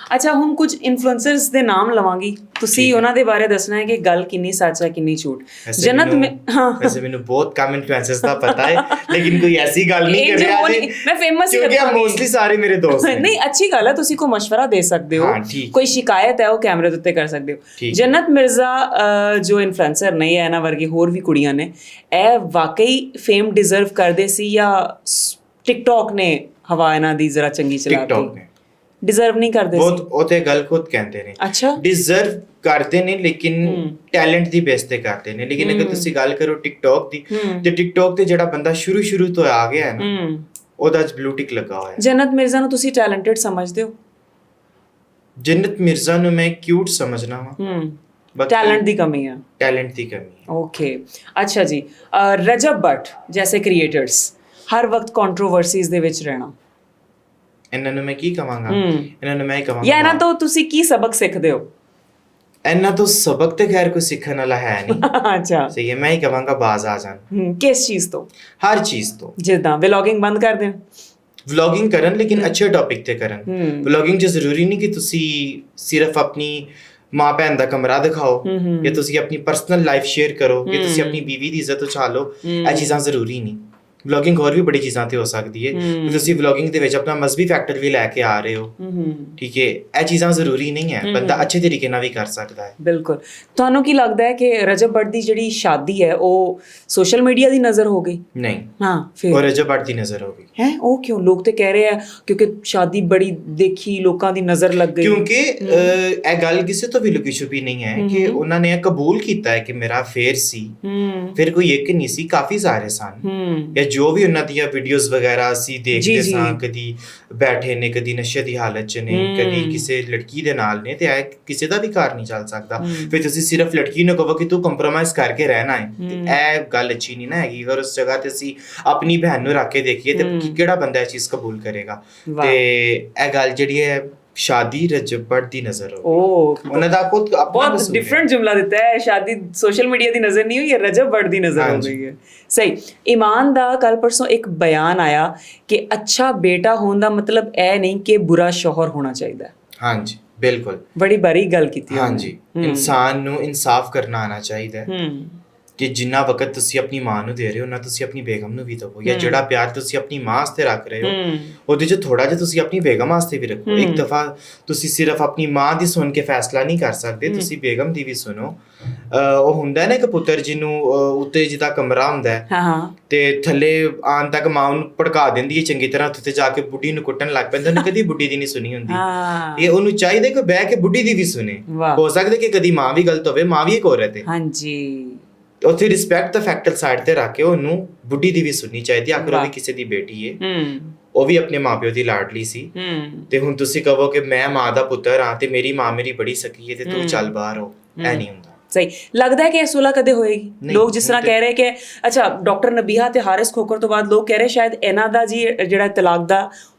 ਅੱਛਾ, ਹੁਣ ਕੁਝ ਇਨਫਲੂਐਂਸਰਸ ਦੇ ਨਾਮ ਲਵਾਂਗੀ, ਤੁਸੀਂ ਉਹਨਾਂ ਦੇ ਬਾਰੇ ਦੱਸਣਾ ਹੈ ਕਿ ਗੱਲ ਕਿੰਨੀ ਸੱਚ ਹੈ ਕਿੰਨੀ ਝੂਠ। ਜन्नत में हाँ वैसे मैंने बहुत कम इन्फ्लुएंसर्स का पता है, लेकिन कोई ऐसी गल नहीं कर रहा है मैं फेमस ही क्योंकि मोस्टली सारे मेरे दोस्त हैं। नहीं, अच्छी गल है, ਤੁਸੀਂ को मशवरा दे सकते हो, कोई शिकायत है वो कैमरे ਦੇ ਉੱਤੇ ਕਰ ਸਕਦੇ ਹੋ। जन्नत मिर्जा ਜੋ ਇਨਫਲੂਐਂਸਰ ਨਹੀਂ ਹੈ, ਇਹਨਾਂ ਵਰਗੀ ਹੋਰ ਵੀ ਕੁੜੀਆਂ ਨੇ, ਇਹ ਵਾਕਈ ਫੇਮ ਡਿਜ਼ਰਵ ਕਰਦੇ ਸੀ ਜਾਂ ਟਿਕਟੌਕ ਨੇ ਹਵਾ ਇਹਨਾਂ ਦੀ ਜ਼ਰਾ ਚੰਗੀ ਚਲਾ ਦਿੱਤੀ? ਟਿਕਟੌਕ ਨੇ ਡਿਜ਼ਰਵ ਨਹੀਂ ਕਰਦੇ ਸੀ। ਉਹ ਤੇ ਗੱਲ ਖੁਦ ਕਹਿੰਦੇ ਨੇ। ਅੱਛਾ, ਡਿਜ਼ਰਵ ਕਰਦੇ ਨੇ ਲੇਕਿਨ ਟੈਲੈਂਟ ਦੀ ਬੇਸ ਤੇ ਕਰਦੇ ਨੇ। ਲੇਕਿਨ ਅਗਰ ਤੁਸੀਂ ਗੱਲ ਕਰੋ ਟਿਕਟੌਕ ਦੀ, ਤੇ ਟਿਕਟੌਕ ਤੇ ਜਿਹੜਾ ਬੰਦਾ ਸ਼ੁਰੂ ਤੋਂ ਆ ਗਿਆ ਹੈ ਨਾ, ਉਹਦਾ ਅੱਜ ਬਲੂ ਟਿਕ ਲੱਗਾ ਹੋਇਆ ਹੈ। ਜन्नत ਮਿਰਜ਼ਾ ਨੂੰ ਤੁਸੀਂ ਟੈਲੈਂਟਡ ਸਮਝਦੇ ਹੋ? जन्नत मिर्जा ਨੂੰ ਮੈਂ ਕਿਊਟ ਸਮਝਣਾ ਵਾ। ਟੈਲੈਂਟ ਦੀ ਕਮੀ ਹੈ। ਟੈਲੈਂਟ ਦੀ ਕਮੀ ਹੈ। ਓਕੇ, ਅੱਛਾ ਜੀ। ਰਜਬ ਭੱਟ ਜੈਸੇ ਕ੍ਰੀਏਟਰਸ ਹਰ ਵਕਤ ਕੰਟਰੋਵਰਸੀਜ਼ ਦੇ ਵਿੱਚ ਰਹਿਣਾ, ਇਹਨਾਂ ਨੂੰ ਮੈਂ ਕੀ ਕਹਾਂਗਾ? ਇਹਨਾਂ ਨੂੰ ਮੈਂ ਹੀ ਕਹਾਂਗਾ ਜਾਂ ਇਹਨਾਂ ਤੋਂ ਤੁਸੀਂ ਕੀ ਸਬਕ ਸਿੱਖਦੇ ਹੋ? ਇਹਨਾਂ ਤੋਂ ਸਬਕ ਤੇ ਖੈਰ ਕੋਈ ਸਿੱਖਣ ਵਾਲਾ ਹੈ ਨਹੀਂ। ਅੱਛਾ, ਸਹੀ ਹੈ, ਮੈਂ ਹੀ ਕਹਾਂਗਾ ਬਾਜ਼ ਆ ਜਾਣ। ਕਿਸ ਚੀਜ਼ ਤੋਂ? ਹਰ ਚੀਜ਼ ਤੋਂ। ਜਿੱਦਾਂ ਵਲੌਗਿੰਗ ਬੰਦ ਕਰ ਦੇਣ, ਵਲੌਗਿੰਗ ਕਰਨ ਲੇਕਿਨ ਅੱਛੇ ਟੌਪਿਕ ਤੇ ਕਰਨ। ਵਲੌਗਿੰਗ 'ਚ ਜ਼ਰੂਰੀ ਨਹੀਂ ਕਿ ਤੁਸੀਂ ਸਿਰਫ ਆਪਣੀ ਮਾਂ ਭੈਣ ਦਾ ਕਮਰਾ ਦਿਖਾਓ ਜਾਂ ਤੁਸੀਂ ਆਪਣੀ ਪਰਸਨਲ ਲਾਈਫ ਸ਼ੇਅਰ ਕਰੋ ਕਿ ਤੁਸੀਂ ਆਪਣੀ ਬੀਵੀ ਦੀ ਇੱਜ਼ਤ ਉਛਾਲੋ। ਇਹ ਚੀਜ਼ਾਂ ਜ਼ਰੂਰੀ ਨਹੀਂ। ਵਲੌਗਿੰਗ ਹੋਰ ਵੀ ਬੜੀ ਚੀਜ਼ਾਂ ਤੇ ਹੋ ਸਕਦੀ ਹੈ। ਤੁਸੀਂ ਵਲੌਗਿੰਗ ਦੇ ਵਿੱਚ ਆਪਣਾ ਮਜ਼ਹਬੀ ਫੈਕਟਰ ਵੀ ਲੈ ਕੇ ਆ ਰਹੇ ਹੋ, ਠੀਕ ਹੈ, ਇਹ ਚੀਜ਼ਾਂ ਜ਼ਰੂਰੀ ਨਹੀਂ ਹੈ। ਬੰਦਾ ਅੱਛੇ ਤਰੀਕੇ ਨਾਲ ਵੀ ਕਰ ਸਕਦਾ ਹੈ। ਬਿਲਕੁਲ। ਤੁਹਾਨੂੰ ਕੀ ਲੱਗਦਾ ਹੈ ਕਿ ਰਜਬ ਭੱਟ ਦੀ ਜਿਹੜੀ ਸ਼ਾਦੀ ਹੈ ਉਹ ਸੋਸ਼ਲ ਮੀਡੀਆ ਦੀ ਨਜ਼ਰ ਹੋ ਗਈ? ਨਹੀਂ, ਹਾਂ, ਫਿਰ ਉਹ ਰਜਬ ਭੱਟ ਦੀ ਨਜ਼ਰ ਹੋ ਗਈ ਹੈ। ਉਹ ਕਿਉਂ? ਲੋਕ ਤੇ ਕਹਿ ਰਹੇ ਆ ਕਿਉਂਕਿ ਸ਼ਾਦੀ ਬੜੀ ਦੇਖੀ, ਲੋਕਾਂ ਦੀ ਨਜ਼ਰ ਲੱਗ ਗਈ। ਕਿਉਂਕਿ ਇਹ ਗੱਲ ਕਿਸੇ ਤੋਂ ਵੀ ਲੁਕੀ ਛੁਪੀ ਨਹੀਂ ਹੈ ਕਿ ਉਹਨਾਂ ਨੇ ਕਬੂਲ ਕੀਤਾ ਹੈ ਕਿ ਮੇਰਾ ਅਫੇਅਰ ਸੀ। ਫਿਰ ਕੋਈ ਇੱਕ ਨਹੀਂ ਸੀ, ਕਾਫੀ ਸਾਰੇ ਸਨ। ਜਾਂ ਜੋ ਵੀ ਉਹਨਾਂ ਦੀਆਂ ਵੀਡੀਓਜ਼ ਵਗੈਰਾ ਅਸੀਂ ਦੇਖਦੇ ਸਾਂ, ਕਦੀ ਬੈਠੇ ਨੇ, ਕਦੀ ਨਸ਼ੇ ਦੀ ਹਾਲਤ 'ਚ ਨੇ, ਕਦੀ ਕਿਸੇ ਲੜਕੀ ਦੇ ਨਾਲ ਨੇ, ਤੇ ਇਹ ਕਿਸੇ ਦਾ ਵੀ ਘਰ ਨਹੀਂ ਚੱਲ ਸਕਦਾ। ਫਿਰ ਤੁਸੀਂ ਸਿਰਫ ਲੜਕੀ ਨੂੰ ਕਹੋ ਕਿ ਤੂੰ ਕੰਪਰੋਮਾਈਜ਼ ਕਰਕੇ ਰਹਿਣਾ ਹੈ, ਤੇ ਇਹ ਗੱਲ ਅੱਛੀ ਨਹੀਂ ਨਾ ਹੈਗੀ। ਅਗਰ ਉਸ ਜਗ੍ਹਾ ਤੇ ਅਸੀਂ ਆਪਣੀ ਭੈਣ ਨੂੰ ਰੱਖ ਕੇ ਦੇਖੀਏ ਤੇ ਕਿਹੜਾ ਬੰਦਾ ਇਹ ਚੀਜ਼ ਕਬੂਲ ਕਰੇਗਾ? ਤੇ ਇਹ ਗੱਲ ਜਿਹੜੀ ਹੈ ਸ਼ਾਦੀ ਰਜਬ ਭੱਟ ਦੀ ਨਜ਼ਰ ਹੋ ਗਈ। ਉਹਨਾਂ ਦਾ ਖੁਦ ਬਹੁਤ ਡਿਫਰੈਂਟ ਜੁਮਲਾ ਦਿੱਤਾ ਹੈ। ਸ਼ਾਦੀ ਸੋਸ਼ਲ ਮੀਡੀਆ ਦੀ ਨਜ਼ਰ ਨਹੀਂ ਹੋਈ ਹੈ, ਰਜਬ ਭੱਟ ਦੀ ਨਜ਼ਰ ਹੋ ਗਈ ਹੈ। ਸਹੀ। ਈਮਾਨ ਦਾ ਕੱਲ ਪਰਸੋਂ ਇੱਕ ਬਿਆਨ ਆਇਆ ਕਿ ਅੱਛਾ ਬੇਟਾ ਹੋਣ ਦਾ ਮਤਲਬ ਇਹ ਨਹੀਂ ਕਿ ਬੁਰਾ ਸ਼ੌਹਰ ਹੋਣਾ ਚਾਹੀਦਾ। ਹਾਂਜੀ, ਬਿਲਕੁਲ, ਬੜੀ ਬਾਰੀਕ ਗੱਲ ਕੀਤੀ। ਹਾਂਜੀ, ਇਨਸਾਨ ਨੂੰ ਇਨਸਾਫ ਕਰਨਾ ਆਉਣਾ ਚਾਹੀਦਾ ਹੈ ਕਿ ਜਿੰਨਾ ਵਕਤ ਤੁਸੀਂ ਆਪਣੀ ਮਾਂ ਨੂੰ ਦੇ ਰਹੇ ਹੋ ਨਾ ਤੁਸੀਂ ਆਪਣੀ ਬੇਗਮ ਨੂੰ ਵੀ ਦਿਓ, ਜਾਂ ਜਿਹੜਾ ਪਿਆਰ ਤੁਸੀਂ ਆਪਣੀ ਮਾਂ ਵਾਸਤੇ ਰੱਖ ਰਹੇ ਹੋ ਉਹਦੇ 'ਚ ਥੋੜਾ ਜਿਹਾ ਤੁਸੀਂ ਆਪਣੀ ਬੇਗਮ ਵਾਸਤੇ ਵੀ ਰੱਖੋ। ਇੱਕ ਦਫਾ ਤੁਸੀਂ ਸਿਰਫ ਆਪਣੀ ਮਾਂ ਦੀ ਸੁਣ ਕੇ ਫੈਸਲਾ ਨਹੀਂ ਕਰ ਸਕਦੇ, ਤੁਸੀਂ ਬੇਗਮ ਦੀ ਵੀ ਸੁਣੋ। ਉਹ ਹੁੰਦਾ ਹੈ ਨਾ ਇੱਕ ਪੁੱਤਰ ਜਿਹਨੂੰ ਉੱਤੇ ਜਿਹਦਾ ਕਮਰਾ ਹੁੰਦਾ ਹੈ ਤੇ ਥੱਲੇ ਆਉਣ ਤੱਕ ਮਾਂ ਨੂੰ ਭੜਕਾ ਦਿੰਦੀ ਹੈ ਚੰਗੀ ਤਰ੍ਹਾਂ, ਉੱਤੇ ਜਾ ਕੇ ਬੁੱਢੀ ਨੂੰ ਕੁੱਟਣ ਲੱਗ ਪੈਂਦਾ। ਉਹਨੇ ਕਦੀ ਬੁੱਢੀ ਦੀ ਨਹੀਂ ਸੁਣੀ ਹੁੰਦੀ। ਇਹ ਉਹਨੂੰ ਚਾਹੀਦਾ ਕਿ ਬਹਿ ਕੇ ਬੁੱਢੀ ਦੀ ਵੀ ਸੁਣੇ। ਹੋ ਸਕਦਾ ਕਿ ਕਦੀ ਮਾਂ ਵੀ ਗਲਤ ਹੋਵੇ, ਮਾਂ ਵੀ ਇੱਕ ਔਰਤ ਹੈ। ਹਾਂਜੀ, ਉੱਥੇ ਰਿਸਪੈਕਟ ਦਾ ਫੈਕਟਰ ਸਾਈਡ ਤੇ ਰੱਖ ਕੇ ਉਹਨੂੰ ਬੁੱਢੀ ਦੀ ਵੀ ਸੁਣਨੀ ਚਾਹੀਦੀ। ਆਖਰ ਉਹ ਵੀ ਕਿਸੇ ਦੀ ਬੇਟੀ ਹੈ, ਉਹ ਵੀ ਆਪਣੇ ਮਾਪਿਓ ਦੀ ਲਾਡਲੀ ਸੀ। ਤੇ ਹੁਣ ਤੁਸੀਂ ਕਹੋ ਕਿ ਮੈਂ ਮਾਂ ਦਾ ਪੁੱਤਰ ਹਾਂ ਤੇ ਮੇਰੀ ਮਾਂ ਮੇਰੀ ਬੜੀ ਸਕੀ ਹੈ ਤੇ ਤੂੰ ਚੱਲ ਬਾਹਰ ਹੋ, ਇਹ ਨਹੀਂ ਹੁੰਦਾ। ਸਹੀ ਲੱਗਦਾ ਹੈ ਕਿ ਇਹ ਸੁਲ੍ਹਾ ਕਦੇ ਹੋਏਗੀ? ਲੋਕ ਜਿਸ ਤਰ੍ਹਾਂ ਕਹਿ ਰਹੇ ਕਿ ਅੱਛਾ ਡਾਕਟਰ ਨਬੀਹਾ ਤੇ ਹਾਰਿਸ ਖੋਖਰ ਤੋਂ ਬਾਅਦ ਲੋਕ ਕਹਿ ਰਹੇ ਸ਼ਾਇਦ ਇਹਨਾਂ ਦਾ ਜੀ ਜਿਹੜਾ ਤਲਾਕ ਦਾ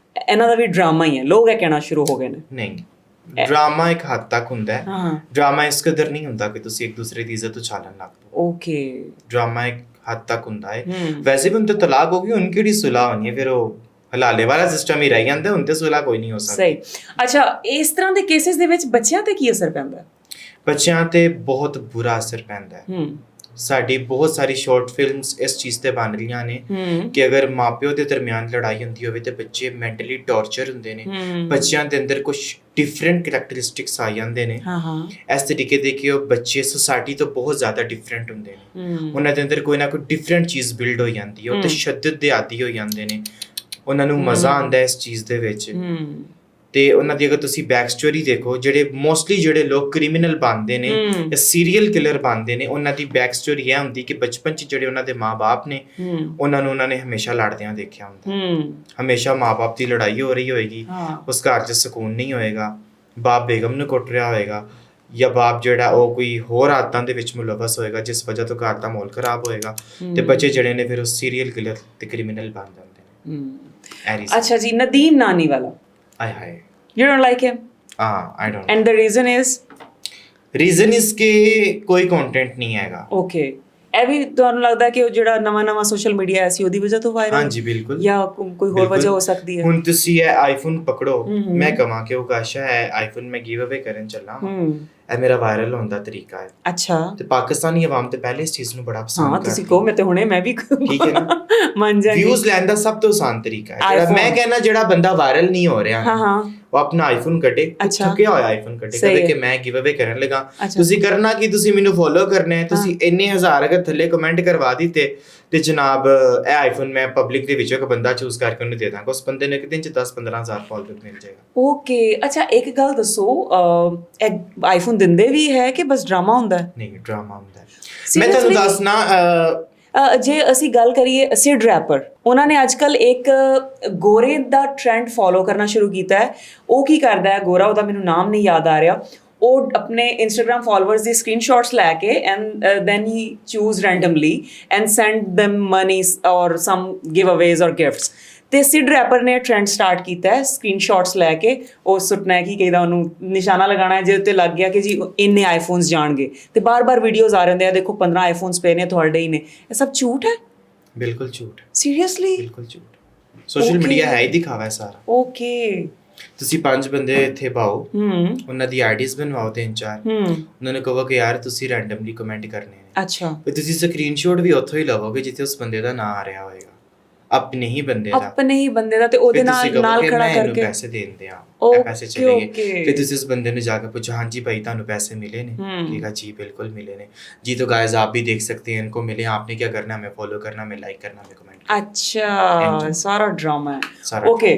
ਇਹਨਾਂ ਦਾ ਵੀ ਡਰਾਮਾ ਹੀ ਹੈ। ਲੋਕ ਇਹ ਕਹਿਣਾ ਸ਼ੁਰੂ ਹੋ ਗਏ ਨੇ। ਨਹੀਂ, ਡਰਾਮਾ ਇੱਕ ਹੱਦ ਤੱਕ ਹੁੰਦਾ ਹੈ। ਡਰਾਮਾ ਇਸ ਕਦਰ ਨਹੀਂ ਹੁੰਦਾ ਕਿ ਤੁਸੀਂ ਇੱਕ ਦੂਸਰੇ ਦੀ ਇੱਜ਼ਤ ਉਛਾਲਣ ਲੱਗ ਪਓ। ਓਕੇ, ਡਰਾਮਾ ਇੱਕ ਹੱਦ ਤੱਕ ਹੁੰਦਾ ਹੈ। ਵੈਸੇ ਵੀ ਹੁਣ ਤਾਂ ਤਲਾਕ ਹੋ ਗਈ, ਹੁਣ ਕਿਹੜੀ ਸੁਲ੍ਹਾ ਹੋਣੀ ਹੈ? ਫਿਰ ਉਹ ਹਲਾਲੇ ਵਾਲਾ ਸਿਸਟਮ ਹੀ ਰਹਿ ਜਾਂਦਾ, ਹੁਣ ਤੇ ਸੁਲ੍ਹਾ ਕੋਈ ਨਹੀਂ ਹੋ ਸਕਦਾ। ਸਹੀ। ਅੱਛਾ, ਇਸ ਤਰ੍ਹਾਂ ਦੇ ਕੇਸਿਸ ਦੇ ਵਿੱਚ ਬੱਚਿਆਂ ਤੇ ਕੀ ਅਸਰ ਪੈਂਦਾ? ਬੱਚਿਆਂ ਤੇ ਬਹੁਤ ਬੁਰਾ ਅਸਰ ਪੈਂਦਾ ਹੈ। ਸਾਡੀ ਬਹੁਤ ਸਾਰੀ ਸ਼ਾਰਟ ਫਿਲਮਸ ਇਸ ਚੀਜ਼ ਤੇ ਬਣ ਰਹੀਆਂ ਨੇ ਕਿ ਅਗਰ ਮਾਪਿਓ ਦੇ ਦਰਮਿਆਨ ਲੜਾਈ ਹੁੰਦੀ ਹੋਵੇ ਤੇ ਬੱਚੇ ਮੈਂਟਲੀ ਟੌਰਚਰ ਹੁੰਦੇ ਨੇ, ਬੱਚਿਆਂ ਦੇ ਅੰਦਰ ਕੁਝ ਡਿਫਰੈਂਟ ਕਰੈਕਟਰਿਸਟਿਕਸ ਆ ਜਾਂਦੇ ਨੇ। ਇਸ ਤਰੀਕੇ ਦੇ ਕਿ ਉਹ ਬੱਚੇ ਸੋਸਾਇਟੀ ਤੋਂ ਬਹੁਤ ਜ਼ਿਆਦਾ ਡਿਫਰੈਂਟ ਹੁੰਦੇ ਨੇ। ਉਹਨਾਂ ਦੇ ਅੰਦਰ ਕੋਈ ਨਾ ਕੋਈ ਡਿਫਰੈਂਟ ਚੀਜ਼ ਬਿਲਡ ਹੋ ਜਾਂਦੀ ਹੈ। ਉਹ ਤਸ਼ੱਦਦ ਦੇ ਆਦੀ ਹੋ ਜਾਂਦੇ ਨੇ। ਉਹਨਾਂ ਨੂੰ ਮਜ਼ਾ ਆਉਂਦਾ ਇਸ ਚੀਜ਼ ਦੇ ਵਿੱਚ। ਤੇ ਉਹਨਾਂ ਦੀ ਅਗਰ ਤੁਸੀਂ ਬੈਕ ਸਟੋਰੀ ਦੇਖੋ, ਜਿਹੜੇ ਮੋਸਟਲੀ ਜਿਹੜੇ ਲੋਕ ਕ੍ਰਿਮੀਨਲ ਬਣਦੇ ਨੇ ਜਾਂ ਸੀਰੀਅਲ ਕਿਲਰ ਬਣਦੇ ਨੇ, ਉਹਨਾਂ ਦੀ ਬੈਕ ਸਟੋਰੀ ਇਹ ਹੁੰਦੀ ਕਿ ਬਚਪਨ 'ਚ ਜਿਹੜੇ ਉਹਨਾਂ ਦੇ ਮਾਂ-ਬਾਪ ਨੇ ਉਹਨਾਂ ਨੇ ਹਮੇਸ਼ਾ ਲੜਦਿਆਂ ਦੇਖਿਆ ਹੁੰਦਾ। ਹਮੇਸ਼ਾ ਮਾਂ-ਬਾਪ ਦੀ ਲੜਾਈ ਹੋ ਰਹੀ ਹੋਏਗੀ, ਉਸ ਘਰ 'ਚ ਸਕੂਨ ਨਹੀਂ ਹੋਏਗਾ, ਬਾਪ ਬੇਗਮ ਨੂੰ ਕੁੱਟ ਰਿਹਾ ਹੋਏਗਾ, ਜਾਂ ਬਾਪ ਜਿਹੜਾ ਉਹ ਕੋਈ ਹੋਰ ਆਦਤਾਂ ਦੇ ਵਿੱਚ ਮੁਲਵਸ ਹੋਏਗਾ ਜਿਸ ਵਜ੍ਹਾ ਤੋਂ ਘਰ ਦਾ ਮਾਹੌਲ ਖਰਾਬ ਹੋਏਗਾ, ਤੇ ਬੱਚੇ ਜਿਹੜੇ ਨੇ ਫਿਰ ਉਹ ਸੀਰੀਅਲ ਕਿਲਰ ਤੇ ਕ੍ਰਿਮੀਨਲ ਬਣ ਜਾਂਦੇ ਨੇ। ਅੱਛਾ ਜੀ, ਨਦੀਮ ਨਾਨੀ ਵਾਲਾ, you don't like him? I don't. And the reason is? Reason is कि कोई content नहीं आएगा. Okay. ਇਹ ਵੀ ਤੁਹਾਨੂੰ ਲੱਗਦਾ ਕਿ ਉਹ ਜਿਹੜਾ ਨਵਾਂ ਸੋਸ਼ਲ ਮੀਡੀਆ ਆਇਆ ਸੀ ਉਹਦੀ ਵਜ੍ਹਾ ਤੋਂ ਵਾਇਰਲ? ਹਾਂਜੀ ਬਿਲਕੁਲ। ਜਾਂ ਕੋਈ ਹੋਰ ਵਜ੍ਹਾ ਹੋ ਸਕਦੀ ਹੈ? ਹੁਣ ਤੁਸੀਂ ਇਹ ਆਈਫੋਨ ਪਕੜੋ, ਮੈਂ ਕਹਾਂ ਕਿ ਉਹ ਕਾਸ਼ਾ ਹੈ ਆਈਫੋਨ ਮੈਂ ਗਿਵ ਅਵੇ ਕਰਨ ਚੱਲਾਂ, ਇਹ ਮੇਰਾ ਵਾਇਰਲ ਹੋਣ ਦਾ ਤਰੀਕਾ ਹੈ। ਅੱਛਾ। ਤੇ ਪਾਕਿਸਤਾਨੀ ਆਵਾਮ ਤੇ ਪਹਿਲੇ ਇਸ ਚੀਜ਼ ਨੂੰ ਬੜਾ ਪਸੰਦ ਕਰਦੀ ਹੈ। ਤੁਸੀਂ ਕਹੋ ਮੈਂ ਤੇ ਹੁਣੇ ਮੈਂ ਵੀ ਠੀਕ ਹੈ ਨਾ, ਮੰਨ ਜਾਂਗੀ। ਵਿਊਜ਼ ਲੈਣ ਦਾ ਸਭ ਤੋਂ ਆਸਾਨ ਤਰੀਕਾ ਹੈ ਜਿਹੜਾ ਮੈਂ ਕਹਿੰਦਾ, ਜਿਹੜਾ ਬੰਦਾ ਵਾਇਰਲ ਨਹੀਂ ਹੋ ਰਿਹਾ ਉਹ ਆਪਣਾ ਆਈਫੋਨ ਕੱਢੇ, ਥੱਕਿਆ ਹੋਇਆ ਆਈਫੋਨ ਕੱਢੇ, ਕਹੇ ਕਿ ਮੈਂ ਗਿਵ ਅਵੇ ਕਰਨ ਲੱਗਾ। ਤੁਸੀਂ ਕਰਨਾ ਕਿ ਤੁਸੀਂ ਮੈਨੂੰ ਫੋਲੋ ਕਰਨਾ ਹੈ, ਤੁਸੀਂ ਇੰਨੇ ਹਜ਼ਾਰ ਅਗਰ ਥੱਲੇ ਕਮੈਂਟ ਕਰਵਾ ਦਿੱਤੇ ਤੇ ਜਨਾਬ ਇਹ ਆਈਫੋਨ ਮੈਂ ਪਬਲਿਕ ਦੇ ਵਿੱਚੋਂ ਇੱਕ ਬੰਦਾ ਚੂਜ਼ ਕਰਕੇ ਉਹਨੂੰ ਦੇ ਦਾਂਗਾ, ਉਸ ਬੰਦੇ ਨੂੰ ਇੱਕ ਦਿਨ ਚ 10-15 ਹਜ਼ਾਰ ਫੋਲੋਅਰ ਮਿਲ ਜਾਏਗਾ। ਓਕੇ। ਅੱਛਾ ਇੱਕ ਗੱਲ ਦੱਸੋ, ਆਈਫੋਨ ਦਿੰਦੇ ਵੀ ਹੈ ਕਿ ਬਸ ਡਰਾਮਾ ਹੁੰਦਾ ਹੈ? ਨਹੀਂ, ਡਰਾਮਾ ਹੁੰਦਾ ਹੈ। ਮੈਂ ਤੁਹਾਨੂੰ ਦੱਸਣਾ, ਜੇ ਅਸੀਂ ਗੱਲ ਕਰੀਏ ਸਿਡ ਰੈਪਰ, ਉਹਨਾਂ ਨੇ ਅੱਜਕੱਲ ਇੱਕ ਗੋਰੇ ਦਾ ਟ੍ਰੈਂਡ ਫੋਲੋ ਕਰਨਾ ਸ਼ੁਰੂ ਕੀਤਾ ਹੈ। ਉਹ ਕੀ ਕਰਦਾ ਹੈ ਗੋਰਾ, ਉਹਦਾ ਮੈਨੂੰ ਨਾਮ ਨਹੀਂ ਯਾਦ ਆ ਰਿਹਾ, ਉਹ ਆਪਣੇ ਇੰਸਟਾਗ੍ਰਾਮ ਫਾਲੋਅਰਸ ਦੀ ਸਕਰੀਨਸ਼ਾਟਸ ਲੈ ਕੇ and then he choose randomly and send them money or some giveaways or gifts. ਤੇ ਸਿਡ ਰੈਪਰ ਨੇ ਟ੍ਰੈਂਡ ਸਟਾਰਟ ਕੀਤਾ ਹੈ, ਸਕਰੀਨਸ਼ਾਟਸ ਲੈ ਕੇ ਉਹ ਸੁੱਟਣਾ ਹੈ, ਕੀ ਕਹਿੰਦਾ ਉਹਨੂੰ, ਨਿਸ਼ਾਨਾ ਲਗਾਉਣਾ ਹੈ, ਜਿਹਦੇ ਉੱਤੇ ਲੱਗ ਗਿਆ ਕਿ ਜੀ ਇੰਨੇ ਆਈਫੋਨਸ ਜਾਣਗੇ, ਤੇ ਬਾਰ-ਬਾਰ ਵੀਡੀਓਜ਼ ਆ ਰਹੇ ਹੁੰਦੇ ਆ, ਦੇਖੋ 15 ਆਈਫੋਨਸ ਪਏ ਨੇ ਤੁਹਾਡੇ ਹੀ ਨੇ। ਇਹ ਸਭ ਝੂਠ ਹੈ? ਬਿਲਕੁਲ ਝੂਠ। ਸੀਰੀਅਸਲੀ? ਬਿਲਕੁਲ ਝੂਠ। ਸੋਸ਼ਲ ਮੀਡੀਆ ਹੈ ਹੀ ਦਿਖਾਵਾ ਹੈ ਸਾਰਾ। ਓਕੇ। ਤੁਸੀਂ 5 ਬੰਦੇ ਇੱਥੇ ਪਾਓ, ਉਹਨਾਂ ਦੀ ਆਈਡੀਜ਼ ਬਣਵਾਓ 3-4, ਉਹਨਾਂ ਨੂੰ ਕਹੋ ਕਿ ਯਾਰ ਤੁਸੀਂ ਰੈਂਡਮਲੀ ਕਮੈਂਟ ਕਰਨੇ ਨੇ। ਅੱਛਾ। ਫਿਰ ਤੁਸੀਂ ਸਕਰੀਨਸ਼ਾਟ ਵੀ ਉੱਥੋਂ ਹੀ ਲਵੋਗੇ ਜਿੱਥੇ ਉਸ ਬੰਦੇ ਦਾ ਨਾਂ ਆ ਰਿਹਾ ਹੋਏਗਾ, ਆਪਣੇ ਹੀ ਬੰਦੇ ਦਾ, ਤੇ ਉਹਦੇ ਨਾਲ ਖੜਾ ਕਰਕੇ ਪੈਸੇ ਦੇਂਦੇ ਆ, ਇਹ ਪੈਸੇ ਚਲੇ ਗਏ। ਫਿਰ ਤੁਸੀਂ ਉਸ ਬੰਦੇ ਨੂੰ ਜਾ ਕੇ ਪੁੱਛੋ, ਹਾਂਜੀ ਭਾਈ ਤੁਹਾਨੂੰ पैसे मिले ने? कहेगा जी बिल्कुल मिले ने जी, तो गाइस आप भी देख सकते हैं, इनको मिले, आपने क्या करना, हमें फॉलो करना, हमें लाइक करना, हमें कमेंट। अच्छा, सारा ड्रामा है। ओके,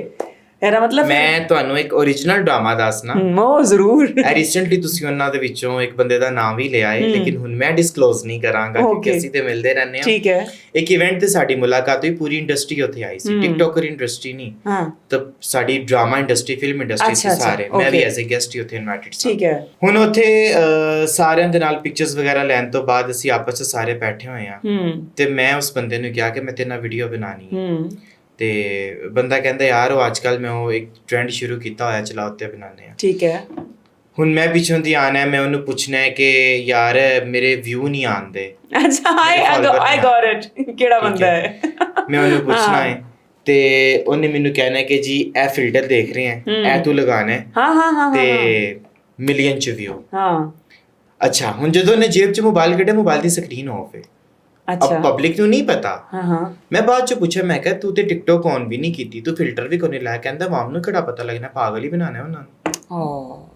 ਇਹਦਾ ਮਤਲਬ ਮੈਂ ਤੁਹਾਨੂੰ ਇੱਕ ओरिजिनल ਡਰਾਮਾ ਦੱਸਣਾ। ਉਹ ਜ਼ਰੂਰ। ਰੀਸੈਂਟਲੀ ਤੁਸੀਂ ਉਹਨਾਂ ਦੇ ਵਿੱਚੋਂ ਇੱਕ ਬੰਦੇ ਦਾ ਨਾਮ ਵੀ ਲਿਆ ਹੈ, ਲੇਕਿਨ ਹੁਣ ਮੈਂ ਡਿਸਕਲੋਜ਼ ਨਹੀਂ ਕਰਾਂਗਾ ਕਿਉਂਕਿ ਅਸੀਂ ਤੇ ਮਿਲਦੇ ਰਹਿੰਦੇ ਹਾਂ। ਠੀਕ ਹੈ। ਇੱਕ ਇਵੈਂਟ ਤੇ ਸਾਡੀ ਮੁਲਾਕਾਤ ਹੋਈ, ਪੂਰੀ ਇੰਡਸਟਰੀ ਉੱਥੇ ਆਈ ਸੀ, ਟਿਕਟੋਕਰ ਇੰਡਸਟਰੀ ਨਹੀਂ, ਤਾਂ ਸਾਡੀ ਡਰਾਮਾ ਇੰਡਸਟਰੀ, ਫਿਲਮ ਇੰਡਸਟਰੀ ਸੀ ਸਾਰੇ, ਮੈਂ ਵੀ ਐਜ਼ ਅ ਗੈਸਟ ਹੀ ਉੱਥੇ ਇਨਵਾਈਟਡ ਸੀ। ਠੀਕ ਹੈ। ਹੁਣ ਉੱਥੇ ਸਾਰਿਆਂ ਦੇ ਨਾਲ ਪਿਕਚਰਸ ਵਗੈਰਾ ਲੈਣ ਤੋਂ ਬਾਅਦ ਅਸੀਂ ਆਪਸ ਵਿੱਚ ਸਾਰੇ ਬੈਠੇ ਹੋਏ ਹਾਂ, ਤੇ ਮੈਂ ਉਸ ਬੰਦੇ ਨੂੰ ਕਿਹਾ ਕਿ ਮੈਂ ਤੇਰੇ ਨਾਲ ਵੀਡੀਓ ਬਣਾਣੀ ਹੈ, ਤੇ ਬੰਦਾ ਕਹਿੰਦਾ ਯਾਰ ਉਹ ਅੱਜਕੱਲ ਮੈਂ ਉਹ ਇੱਕ ਟ੍ਰੈਂਡ ਸ਼ੁਰੂ ਕੀਤਾ ਹੋਇਆ, ਚਲਾ ਉੱਤੇ ਬਣਾਉਂਦੇ ਆ। ਠੀਕ ਹੈ। ਹੁਣ ਮੈਂ ਪਿੱਛੋਂ ਦੀ ਆਣਾ, ਮੈਂ ਉਹਨੂੰ ਪੁੱਛਣਾ ਹੈ ਕਿ ਯਾਰ ਮੇਰੇ ਵਿਊ ਨਹੀਂ ਆਉਂਦੇ। ਅੱਛਾ, ਆਈ ਗॉट ਇਟ, ਕਿਹੜਾ ਬੰਦਾ ਹੈ? ਮੈਂ ਉਹਨੂੰ ਪੁੱਛਣਾ ਹੈ ਤੇ ਉਹਨੇ ਮੈਨੂੰ ਕਹਿਣਾ ਹੈ ਕਿ ਜੀ ਇਹ ਫਿਲਟਰ ਦੇਖ ਰਹੇ ਹੈ, ਇਹ ਤੂੰ ਲਗਾਣਾ ਹੈ, ਹਾਂ ਤੇ ਮਿਲੀਅਨ ਚ ਵਿਊ। ਹਾਂ। ਅੱਛਾ, ਹੁਣ ਜਦੋਂ ਉਹਨੇ ਜੇਬ ਚ ਮੋਬਾਈਲ ਕੱਢਿਆ, ਮੋਬਾਈਲ ਦੀ ਸਕਰੀਨ ਆਫ ਹੈ। अब पब्लिक ਨੂੰ ਨਹੀਂ ਪਤਾ। ਮੈਂ ਬਾਅਦ ਚ ਪੁੱਛਿਆ, ਮੈਂ ਕਿਹਾ ਤੂੰ ਤੇ ਟਿਕਟੋਕ ਔਨ ਵੀ ਨਹੀਂ ਕੀਤੀ, ਤੂੰ ਫਿਲਟਰ ਵੀ ਕੋਈ ਨਹੀਂ ਲਾਇਆ? ਕਹਿੰਦਾ ਆਵਾਮ ਨੂੰ ਕਿਹੜਾ ਪਤਾ ਲੱਗਣਾ, ਪਾਗਲ ਹੀ ਬਣਾਣਾ ਉਹਨਾਂ ਨੂੰ।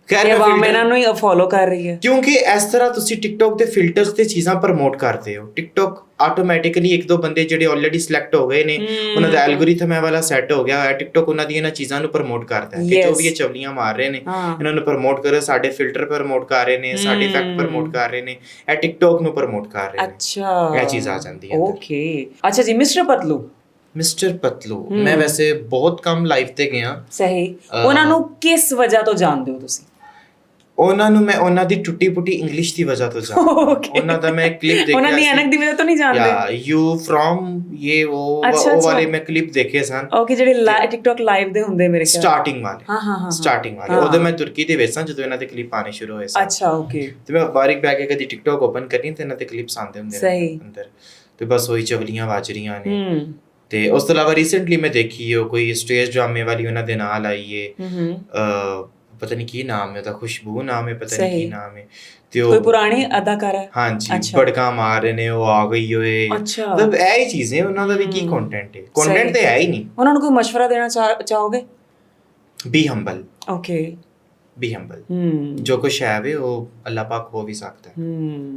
ਖੈਰ ਆਵਾਮ ਇਹਨਾਂ ਨੂੰ ਹੀ ਫੋਲੋ ਕਰ ਰਹੀ ਹੈ, ਕਿਉਂਕਿ ਇਸ ਤਰ੍ਹਾਂ ਤੁਸੀਂ ਟਿਕਟੋਕ ਤੇ ਫਿਲਟਰਸ ਤੇ ਚੀਜ਼ਾਂ ਪ੍ਰਮੋਟ ਕਰਦੇ ਹੋ। ਟਿਕਟੋਕ ਆਟੋਮੈਟਿਕਲੀ ਇੱਕ ਦੋ ਬੰਦੇ ਜਿਹੜੇ ਆਲਰੇਡੀ ਸਿਲੈਕਟ ਹੋ ਗਏ ਨੇ, ਉਹਨਾਂ ਦਾ ਐਲਗੋਰਿਥਮ ਹੈ ਵਾਲਾ ਸੈੱਟ ਹੋ ਗਿਆ ਹੋਇਆ, ਟਿਕਟੋਕ ਉਹਨਾਂ ਦੀਆਂ ਇਹਨਾਂ ਚੀਜ਼ਾਂ ਨੂੰ ਪ੍ਰਮੋਟ ਕਰਦਾ ਹੈ ਕਿ ਜੋ ਵੀ ਇਹ ਚਵਲੀਆਂ ਮਾਰ ਰਹੇ ਨੇ ਇਹਨਾਂ ਨੂੰ ਪ੍ਰਮੋਟ ਕਰੋ, ਸਾਡੇ ਫਿਲਟਰ ਪ੍ਰਮੋਟ ਕਰ ਰਹੇ ਨੇ, ਸਾਡੇ ਇਫੈਕਟ ਪ੍ਰਮੋਟ ਕਰ ਰਹੇ ਨੇ, ਇਹ ਟਿਕਟੋਕ ਨੂੰ ਪ੍ਰਮੋਟ ਕਰ ਰਹੇ ਨੇ। ਅੱਛਾ, ਇਹ ਚੀਜ਼ ਆ ਜਾਂਦੀ ਹੈ। ਓਕੇ। ਅੱਛਾ ਜੀ, ਮਿਸਟਰ ਪਤਲੂ, ਮੈਂ ਵੈਸੇ ਬਹੁਤ ਕਮ ਲਾਈਵ ਤੇ ਗਿਆ। ਸਹੀ। ਉਹਨਾਂ ਨੂੰ ਕਿਸ ਵਜ੍ਹਾ ਤੋਂ ਜਾਣਦੇ ਹੋ ਤੁਸੀਂ? ਉਹਨਾਂ ਨੂੰ ਮੈਂ ਉਹਨਾਂ ਦੀ ਟੁੱਟੀ ਪੁੱਟੀ ਇੰਗਲਿਸ਼ ਦੀ ਵਜ੍ਹਾ ਤੋਂ ਜਾਣਦਾ। ਉਹਨਾਂ ਦਾ ਮੈਂ ਕਲਿੱਪ ਦੇਖਿਆ, ਉਹਨਾਂ ਦੀ ਐਨਕ ਦੀ ਵਜ੍ਹਾ ਤੋਂ ਨਹੀਂ ਜਾਣਦੇ? ਯਾ ਯੂ ਫਰਮ ਇਹ ਉਹ ਵਾਲੇ ਮੈਂ ਕਲਿੱਪ ਦੇਖੇ ਸਨ। ਓਕੇ, ਜਿਹੜੇ ਟਿਕਟੋਕ ਲਾਈਵ ਦੇ ਹੁੰਦੇ ਮੇਰੇ ਖਿਆਲ, ਸਟਾਰਟਿੰਗ ਵਾਲੇ। ਸਟਾਰਟਿੰਗ ਵਾਲੇ ਉਦੋਂ ਮੈਂ ਤੁਰਕੀ ਦੇ ਵਿੱਚ ਸਾਂ ਜਦੋਂ ਇਹਨਾਂ ਦੇ ਕਲਿੱਪ ਆਣੇ ਸ਼ੁਰੂ ਹੋਏ ਸਨ। ਅੱਛਾ, ਓਕੇ। ਤੇ ਮੈਂ ਬਾਰੀਕ ਬੈ ਕੇ ਕਦੀ ਟਿਕਟੋਕ ਓਪਨ ਕਰਨੀ ਤੇ ਇਹਨਾਂ ਦੇ ਕਲਿੱਪਸ ਆਉਂਦੇ ਹੁੰਦੇ ਨੇ ਅੰਦਰ, ਤੇ ਬਸ ਉਹੀ ਚਵਲੀਆਂ ਵੱਜ ਰਹੀਆਂ ਨੇ। ਤੇ ਉਸ ਤੋਂ ਇਲਾਵਾ ਰੀਸੈਂਟਲੀ ਮੈਂ ਦੇਖੀ ਉਹ ਕੋਈ ਸਟੇਜ ਡਰਾਮੇ ਵਾਲੀ ਉਹਨਾਂ ਦੇ ਨਾਲ ਆਈ ਏ, ਪਤਾ ਨਹੀਂ ਕੀ ਨਾਮ ਹੈ ਉਹਦਾ, ਖੁਸ਼ਬੂ ਨਾਮ ਹੈ, ਪਤਾ ਨਹੀਂ ਕੀ ਨਾਮ ਹੈ, ਤੇ ਉਹ ਕੋਈ ਪੁਰਾਣੀ ਅਦਾਕਾਰਾ ਹੈ। ਹਾਂਜੀ, ਬੜਕਾ ਮਾਰ ਰਹੇ ਨੇ, ਉਹ ਆ ਗਈ ਓਏ। ਮਤਲਬ ਇਹ ਹੀ ਚੀਜ਼ ਹੈ, ਉਹਨਾਂ ਦਾ ਵੀ ਕੀ ਕੰਟੈਂਟ ਹੈ, ਕੰਟੈਂਟ ਤੇ ਹੈ ਹੀ ਨਹੀਂ। ਉਹਨਾਂ ਨੂੰ ਕੋਈ ਮਸ਼ਵਰਾ ਦੇਣਾ ਚਾਹੋਗੇ? B humble. Okay, B humble. ਜੋ ਕੁਛ ਹੈ ਵੇ ਉਹ ਅੱਲਾਹ ਪਾਕ ਹੋ ਵੀ ਸਕਦਾ ਹੈ,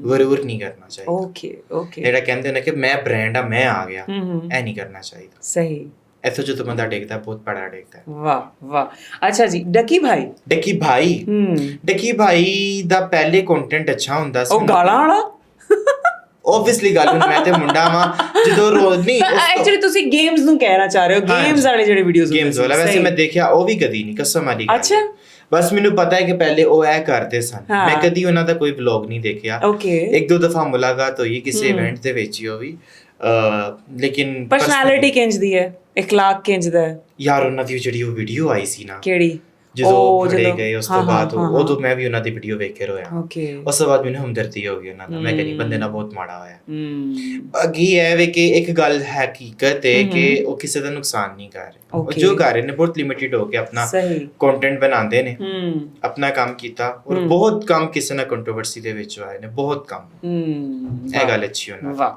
ਗਰੂਰ ਨਹੀਂ ਕਰਨਾ ਚਾਹੀਦਾ। Okay okay. ਜਿਹੜਾ ਕਹਿੰਦੇ ਨੇ ਕਿ ਮੈਂ ਬ੍ਰਾਂਡ ਆ, ਮੈਂ ਆ ਗਿਆ, ਇਹ ਨਹੀਂ ਕਰਨਾ ਚਾਹੀਦਾ। ਸਹੀ। ਇੱਥੋਂ ਜਦੋਂ ਬੰਦਾ ਡੇਗਦਾ ਬਹੁਤ ਬੜਾ ਡੇਗਦਾ। ਵਾਹ ਵਾਹ। ਅੱਛਾ ਜੀ, ਡੱਕੀ ਭਾਈ ਦਾ ਪਹਿਲੇ ਕੰਟੈਂਟ ਅੱਛਾ ਹੁੰਦਾ ਸੀ। ਉਹ ਗਾਲਾਂ ਵਾਲਾ obviously ਗੱਲ ਹੁਣ ਮੈਂ ਤੇ ਮੁੰਡਾ ਵਾਂ, ਜਦੋਂ ਰੋਜ਼ ਨਹੀਂ ਐਕਚੁਅਲੀ ਤੁਸੀਂ ਗੇਮਸ ਨੂੰ ਕਹਿਣਾ ਚਾਹ ਰਹੇ ਹੋ, ਗੇਮਸ ਵਾਲੇ ਜਿਹੜੇ ਵੀਡੀਓਜ਼ ਗੇਮਸ ਵਾਲਾ ਵੈਸੇ ਮੈਂ ਦੇਖਿਆ ਉਹ ਵੀ ਕਦੀ ਨਹੀਂ, ਕਸਮ ਵਾਲੀ ਗੱਲ। ਅੱਛਾ, ਬਸ ਮੈਨੂੰ ਪਤਾ ਹੈ ਕਿ ਪਹਿਲੇ ਉਹ ਇਹ ਕਰਦੇ ਸਨ, ਮੈਂ ਕਦੀ ਉਹਨਾਂ ਦਾ ਕੋਈ ਵਲੌਗ ਨਹੀਂ ਦੇਖਿਆ। ਇੱਕ ਦੋ ਦਫਾ ਮੁਲਾਕਾਤ ਹੋਈ ਕਿਸੇ ਇਵੈਂਟ ਦੇ ਵਿੱਚ ਹੀ, ਉਹ ਵੀ ਲੇਕਿਨ ਪਰਸਨੈਲਿਟੀ ਕਿੰਜ ਦੀ ਹੈ, ਇਖਲਾਕ ਕਿੰਜ ਦਾ ਹੈ ਯਾਰ। ਉਹਨਾਂ ਦੀ ਜਿਹੜੀ ਉਹ ਵੀਡੀਓ ਆਈ ਸੀ ਨਾ, ਕਿਹੜੀ ਜਦੋਂ ਫੜੇ ਗਏ ਉਸ ਤੋਂ ਬਾਅਦ ਉਦੋਂ ਮੈਂ ਵੀ ਉਹਨਾਂ ਦੀ ਵੀਡੀਓ ਵੇਖ ਕੇ ਰੋਇਆ। ਓਕੇ। ਉਸ ਤੋਂ ਬਾਅਦ ਮੈਨੂੰ ਹਮਦਰਦੀ ਹੋ ਗਈ ਉਹਨਾਂ ਨਾਲ। ਮੈਂ ਕਹਿੰਦੀ ਬੰਦੇ ਨਾਲ ਬਹੁਤ ਮਾੜਾ ਹੋਇਆ। ਬਾਕੀ ਇਹ ਵੇ ਕਿ ਇੱਕ ਗੱਲ ਹਕੀਕਤ ਹੈ ਕਿ ਉਹ ਕਿਸੇ ਦਾ ਨੁਕਸਾਨ ਨਹੀਂ ਕਰ ਰਹੇ। ਉਹ ਜੋ ਕਰ ਰਹੇ ਨੇ ਬਹੁਤ ਲਿਮਿਟਿਡ ਹੋ ਕੇ ਆਪਣਾ ਕੰਟੈਂਟ ਬਣਾਉਂਦੇ ਨੇ, ਆਪਣਾ ਕੰਮ ਕੀਤਾ ਔਰ ਬਹੁਤ ਕੰਮ ਕਿਸੇ ਨਾ ਕੰਟਰੋਵਰਸੀ ਦੇ ਵਿੱਚ ਆਏ ਨੇ, ਬਹੁਤ ਕੰਮ। ਇਹ ਗੱਲ ਅੱਛੀ ਹੋਣਾ। ਵਾਹ।